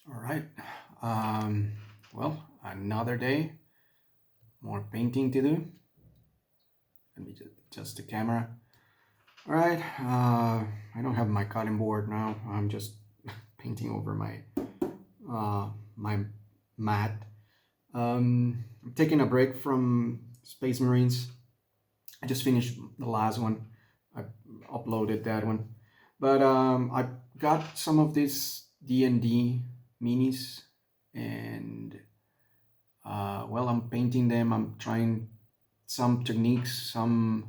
All right. Well, another day, more painting to do. Let me adjust the camera. All right. I don't have my cutting board now. I'm just painting over my mat. I'm taking a break from Space Marines. I just finished the last one. I uploaded that one, but I got some of these D&D minis, and well, I'm painting them. I'm trying some techniques, um,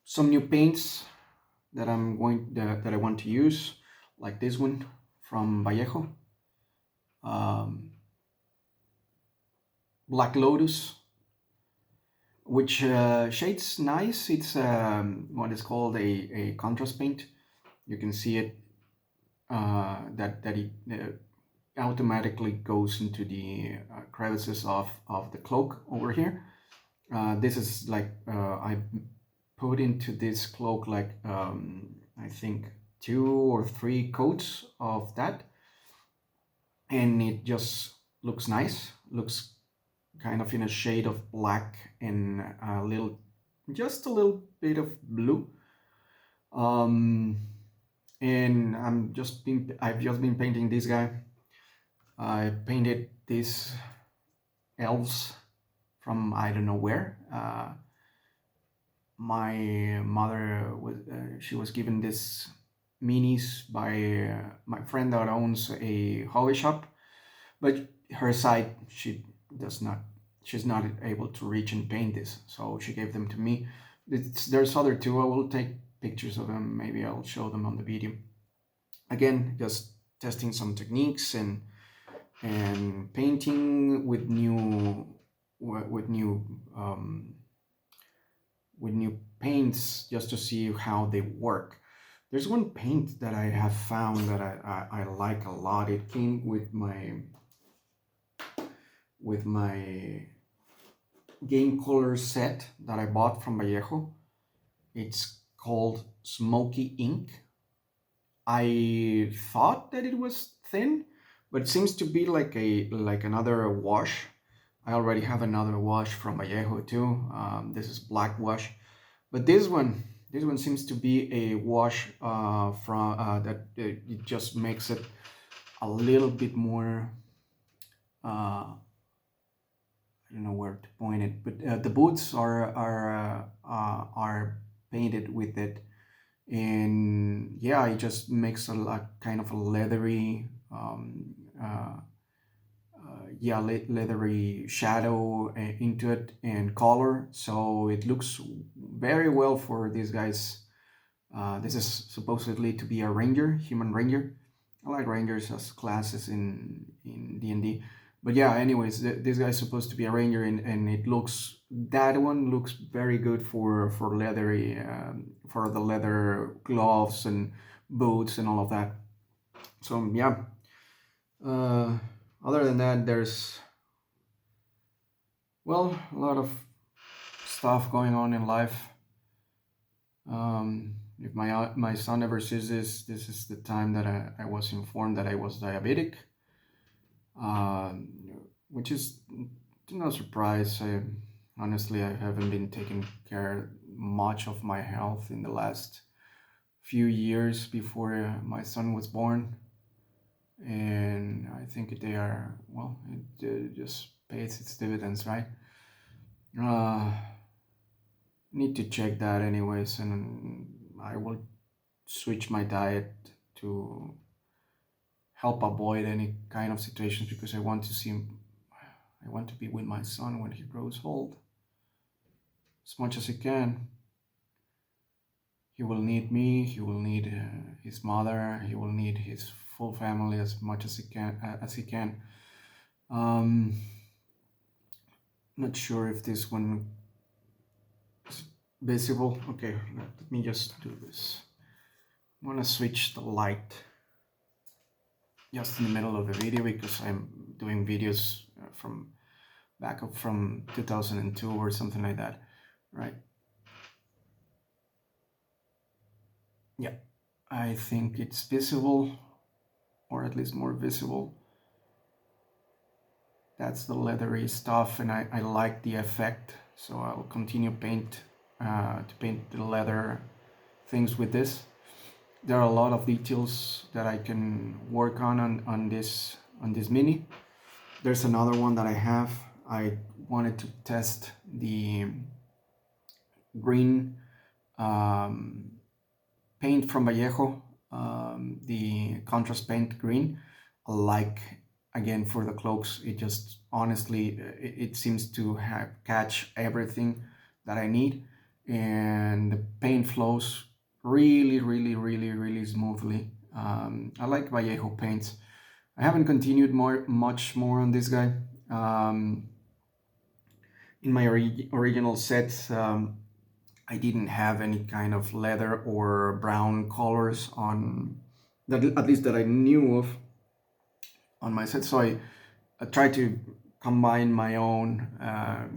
some new paints that I want to use, like this one from Vallejo, um, Black Lotus, which shades nice. It's what is called a contrast paint. You can see it that it automatically goes into the crevices of the cloak over here. This is like I put into this cloak like I think 2 or 3 coats of that, and it just looks nice. Looks kind of in a shade of black and just a little bit of blue. Um, and I've just been painting this guy. I painted these elves from I don't know where. My mother she was given this minis by my friend that owns a hobby shop, but her side does not she's not able to reach and paint this, so she gave them to me. There's other two. I will take pictures of them. Maybe I'll show them on the video. Again, just testing some techniques and painting with new um, with new paints just to see how they work. There's one paint that I have found that I like a lot. It came with my game color set that I bought from Vallejo. It's called Smoky Ink. I thought that it was thin, but it seems to be like another wash. I already have another wash from Vallejo too. This is black wash, but this one seems to be a wash from that it just makes it a little bit more. I don't know where to point it, but the boots are painted with it, and yeah, it just makes a kind of a leathery uh, yeah, leathery shadow into it and color, so it looks very well for these guys. This is supposedly to be a ranger, human ranger. I like rangers as classes in D&D, but yeah. Anyways, this guy's supposed to be a ranger, and that one looks very good for leathery for the leather gloves and boots and all of that. So yeah. Uh, Other than that, there's a lot of stuff going on in life. If my son ever sees this is the time that I was informed that I was diabetic, um, which is no surprise. Honestly, I haven't been taking care much of my health in the last few years before my son was born, and I think they are it just pays its dividends, right? Uh, Need to check that anyways, and I will switch my diet to help avoid any kind of situations because I want to be with my son when he grows old as much as he can. He will need me. He will need his mother. He will need his full family as much as he can. Um, Not sure if this one is visible. Okay, let me just do this. I'm gonna switch the light just in the middle of the video because I'm doing videos from back up from 2002 or something like that, right? Yeah. I think it's visible, or at least more visible. That's the leathery stuff, and I like the effect, so I'll continue to paint the leather things with this. There are a lot of details that I can work on this mini. There's another one that I have. I wanted to test the green um, paint from Vallejo, the contrast paint green. Like, again, for the cloaks, it just honestly it seems to have catch everything that I need, and the paint flows really smoothly. I like Vallejo paints. I haven't continued much more on this guy. Um, in my original sets, I didn't have any kind of leather or brown colors on that, at least that I knew of, on my set. So I tried to combine my own.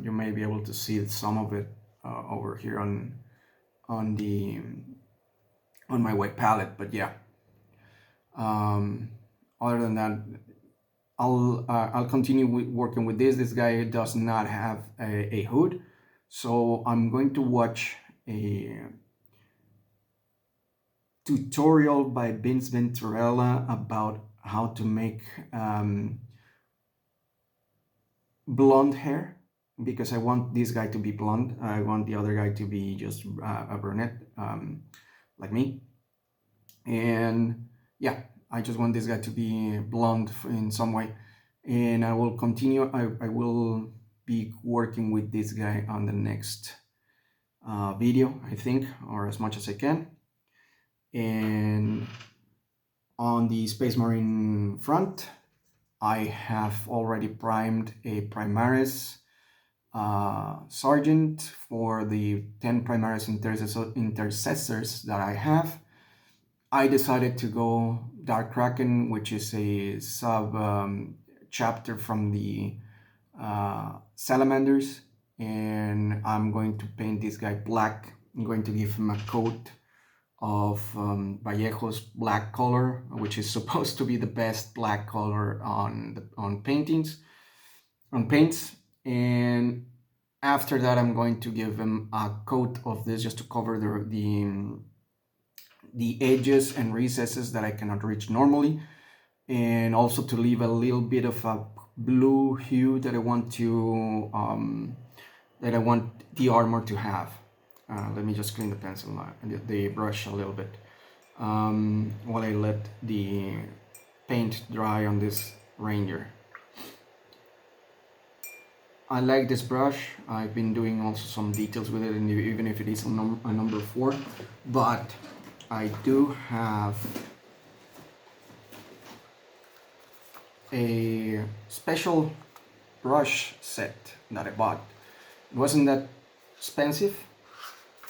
You may be able to see some of it over here on the on my white palette. But yeah, other than that, I'll continue working with this. This guy does not have a hood, so I'm going to watch a tutorial by Vince Venturella about how to make blonde hair, because I want this guy to be blonde. I want the other guy to be just a brunette, like me. And yeah, I just want this guy to be blonde in some way. And I will continue. I will be working with this guy on the next video, I think, or as much as I can. And on the Space Marine front, I have already primed a Primaris Sergeant for the 10 Primaris intercessors that I have. I decided to go Dark Kraken, which is a sub chapter from the Salamanders, and I'm going to paint this guy black. I'm going to give him a coat of Vallejo's black color, which is supposed to be the best black color on paintings, on paints. And after that, I'm going to give him a coat of this just to cover the edges and recesses that I cannot reach normally, and also to leave a little bit of a blue hue that I want the armor to have. Let me just clean the pencil, the brush a little bit, while I let the paint dry on this Ranger. I like this brush. I've been doing also some details with it, even if it is a number 4, but I do have a special brush set that I bought. It wasn't that expensive.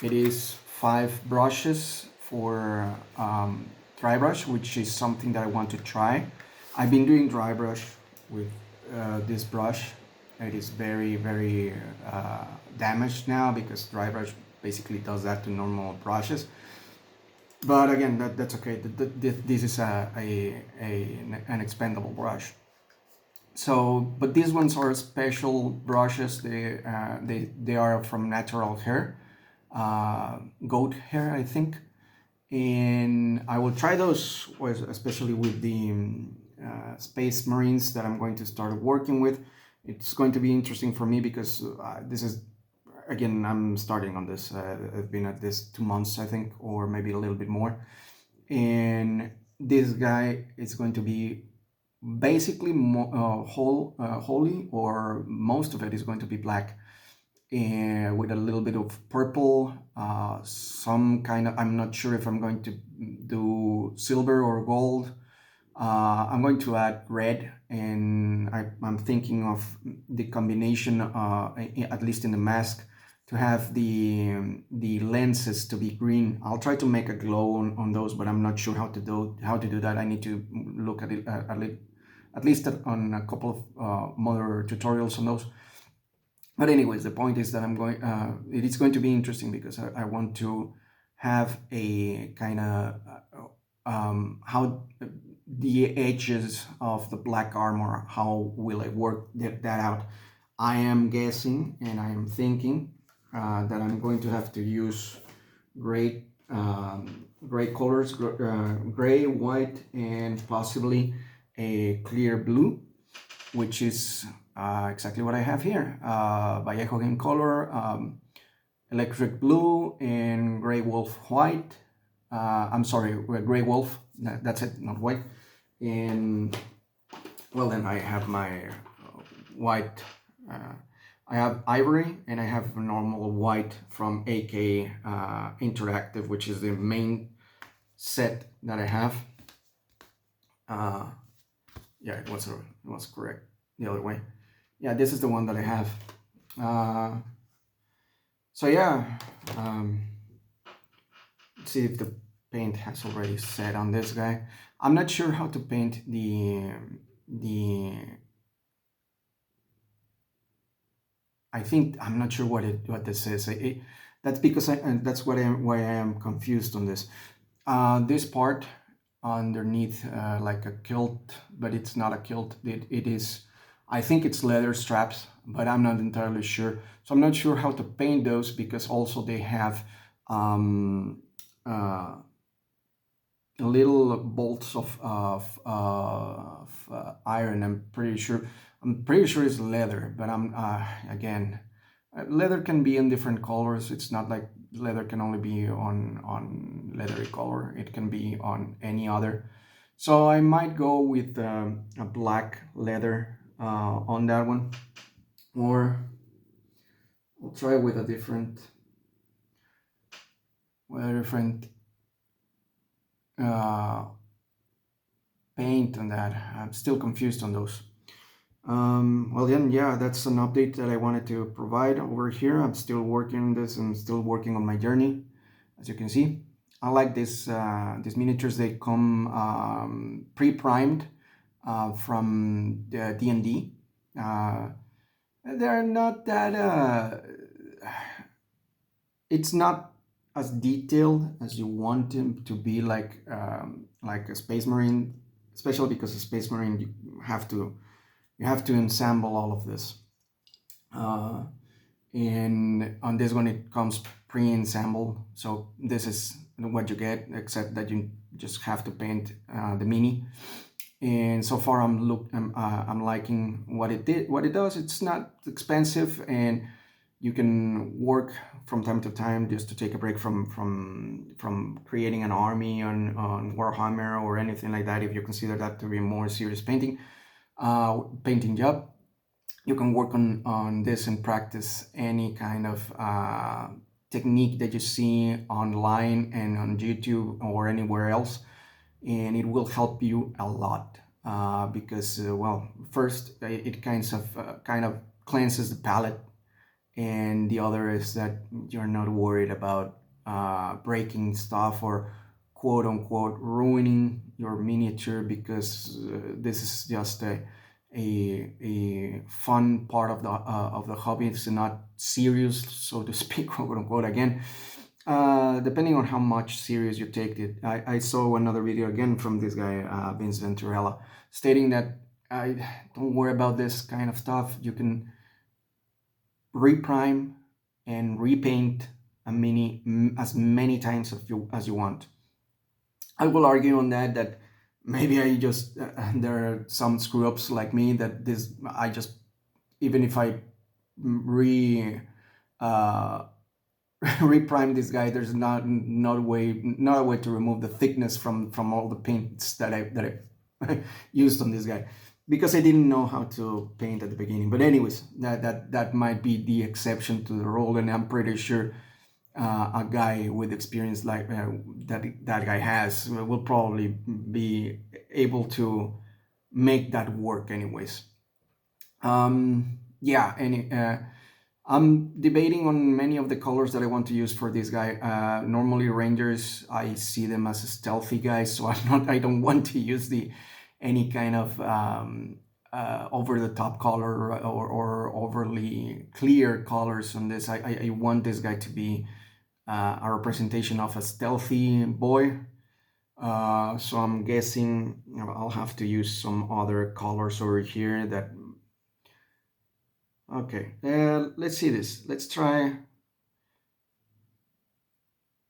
It is 5 brushes for dry brush, which is something that I want to try. I've been doing dry brush with this brush. It is very damaged now, because dry brush basically does that to normal brushes. But again, that's okay. This is an expendable brush. So, but these ones are special brushes. They are from natural hair, goat hair, I think. And I will try those, especially with the Space Marines that I'm going to start working with. It's going to be interesting for me, because this is, again, I'm starting on this. I've been at this 2 months, I think, or maybe a little bit more. And this guy is going to be basically wholly, or most of it is going to be black, and with a little bit of purple, some kind of, I'm not sure if I'm going to do silver or gold. I'm going to add red, and I'm thinking of the combination, at least in the mask, to have the lenses to be green. I'll try to make a glow on those, but I'm not sure how to do that. I need to look at it at least on a couple of more tutorials on those. But anyways, the point is that it is going to be interesting, because I want to have a kind of how the edges of the black armor, how will I work that out? I am guessing and I am thinking that I'm going to have to use gray gray colors, gray, white, and possibly a clear blue, which is exactly what I have here. Vallejo Game Color, Electric Blue, and Gray Wolf White. I'm sorry, Gray Wolf, that's it, not white. And well, then I have my white, I have ivory, and I have normal white from AK Interactive, which is the main set that I have. Yeah, it was correct the other way. Yeah, this is the one that I have. So yeah, let's see if the paint has already set on this guy. I'm not sure how to paint the I think I'm not sure what this is. That's because that's why I am confused on this. This part underneath, like a kilt, but it's not a kilt. It is, I think it's leather straps, but I'm not entirely sure. So I'm not sure how to paint those, because also they have little bolts of iron. I'm pretty sure it's leather, but I'm again, leather can be in different colors. It's not like leather can only be on leathery color. It can be on any other. So I might go with a black leather on that one, or I'll try with a different paint on that. I'm still confused on those. Well then, yeah, that's an update that I wanted to provide over here. I'm still working on this. I'm still working on my journey, as you can see. I like these miniatures. They come pre-primed from the D&D. They're not that it's not as detailed as you want them to be, like a Space Marine, especially because a Space Marine you have to ensemble all of this. And on this one it comes pre-assembled, so this is what you get, except that you just have to paint the mini. And so far I'm liking what it does. It's not expensive, and you can work from time to time just to take a break from creating an army on Warhammer or anything like that. If you consider that to be a more serious painting job, you can work on this and practice any kind of technique that you see online and on YouTube or anywhere else, and it will help you a lot because well, first it kind of cleanses the palette, and the other is that you're not worried about breaking stuff or quote unquote ruining your miniature, because this is just a fun part of the hobby. It's not serious, so to speak, quote unquote, again. Depending on how much serious you take it. I saw another video again from this guy, Vince Venturella, stating that don't worry about this kind of stuff. You can reprime and repaint a mini as many times as you want. I will argue on that maybe I just there are some screw ups like me that I just, even if I reprime this guy, there's not a way to remove the thickness from all the paints that I used on this guy, because I didn't know how to paint at the beginning. But anyways, that might be the exception to the rule, and I'm pretty sure a guy with experience like that guy has will probably be able to make that work anyways. Yeah, and I'm debating on many of the colors that I want to use for this guy. Normally Rangers, I see them as a stealthy guys, so I don't want to use any kind of over the top color or overly clear colors on this. I want this guy to be a representation of a stealthy boy, So I'm guessing I'll have to use some other colors over here that, okay, let's see this. Let's try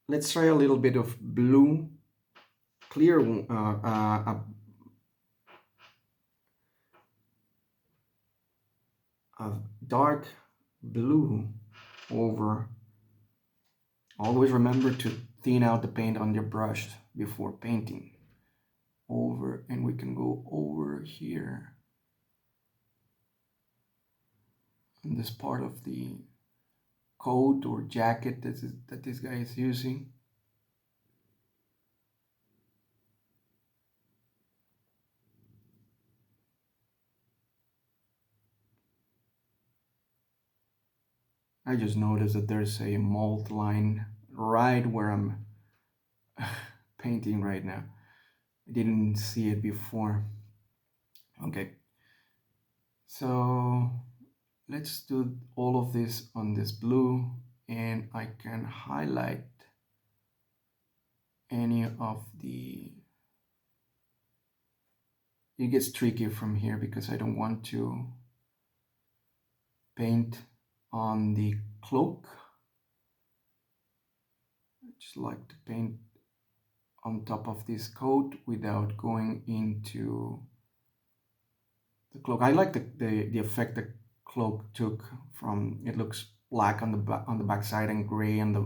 a little bit of blue, clear, a dark blue over. Always remember to thin out the paint on your brush before painting. Over, and we can go over here on this part of the coat or jacket that this guy is using. I just noticed that there's a mold line right where I'm painting right now. I didn't see it before. Okay, so let's do all of this on this blue, and I can highlight any of the, it gets tricky from here because I don't want to paint on the cloak. I just like to paint on top of this coat without going into the cloak. I like the effect the cloak took from, it looks black on the back side and gray on the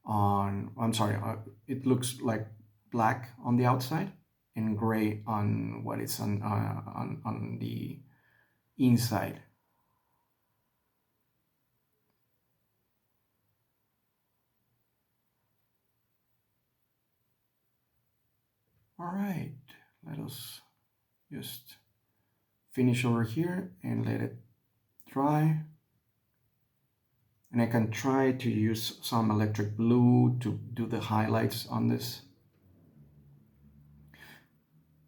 on I'm sorry, it looks like black on the outside and gray on what is on the inside. All right, let us just finish over here and let it dry. And I can try to use some electric blue to do the highlights on this.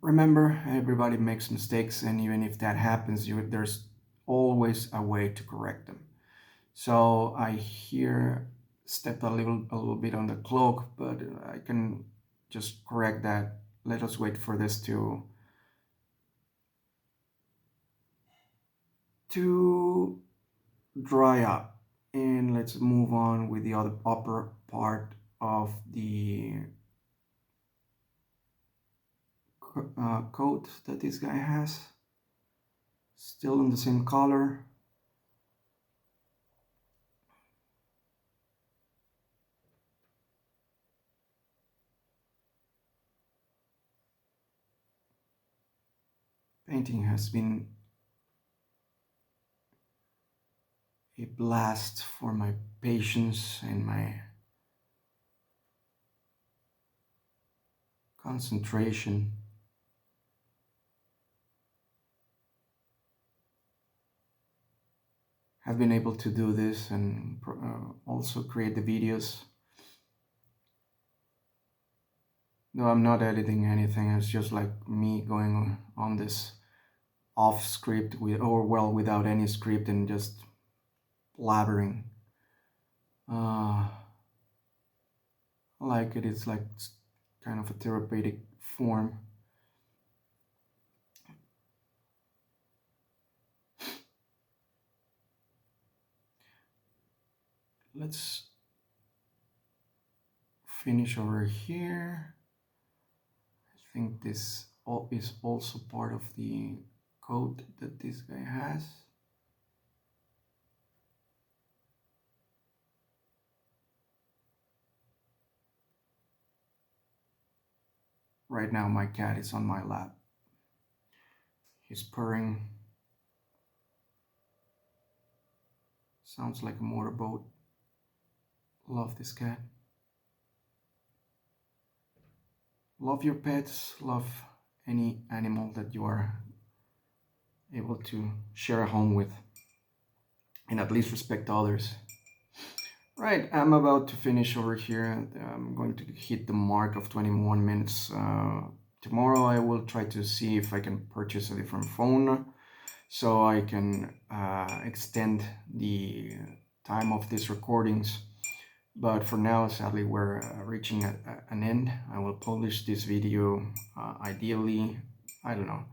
Remember, everybody makes mistakes, and even if that happens, there's always a way to correct them. So I here stepped a little bit on the cloak, but I can just correct that. Let us wait for this to dry up, and let's move on with the other upper part of the coat that this guy has. Still in the same color. Painting has been a blast for my patience and my concentration. I've been able to do this and also create the videos. No, I'm not editing anything. It's just like me going on this off script without any script and just blabbering. I like it. It's like kind of a therapeutic form. Let's finish over here. I think this is also part of the coat that this guy has. Right now my cat is on my lap. He's purring. Sounds like a motorboat. Love this cat. Love your pets, love any animal that you are able to share a home with, and at least respect others. Right, I'm about to finish over here. I'm going to hit the mark of 21 minutes. Tomorrow I will try to see if I can purchase a different phone so I can extend the time of these recordings. But for now, sadly, we're reaching an end. I will publish this video ideally, I don't know.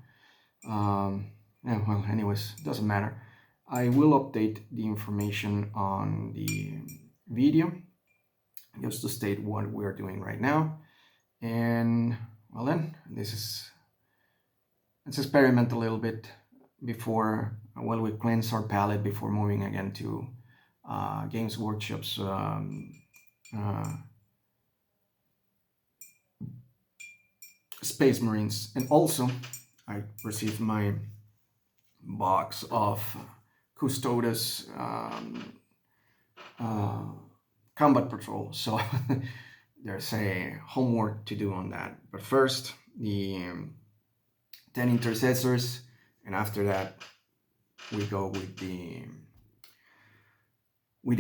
Yeah, well, anyways, doesn't matter. I will update the information on the video just to state what we're doing right now. And well, then let's experiment a little bit before, well, we cleanse our palate before moving again to Games Workshop's uh, Space Marines. And also, I received my box of Custodes Combat Patrol, so there's a homework to do on that. But first, the 10 Intercessors, and after that, we go with the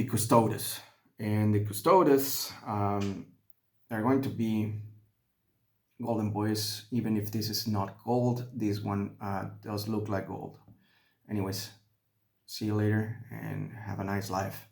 Custodes. And the Custodes are going to be golden boys, even if this is not gold. This one does look like gold. Anyways, see you later and have a nice life.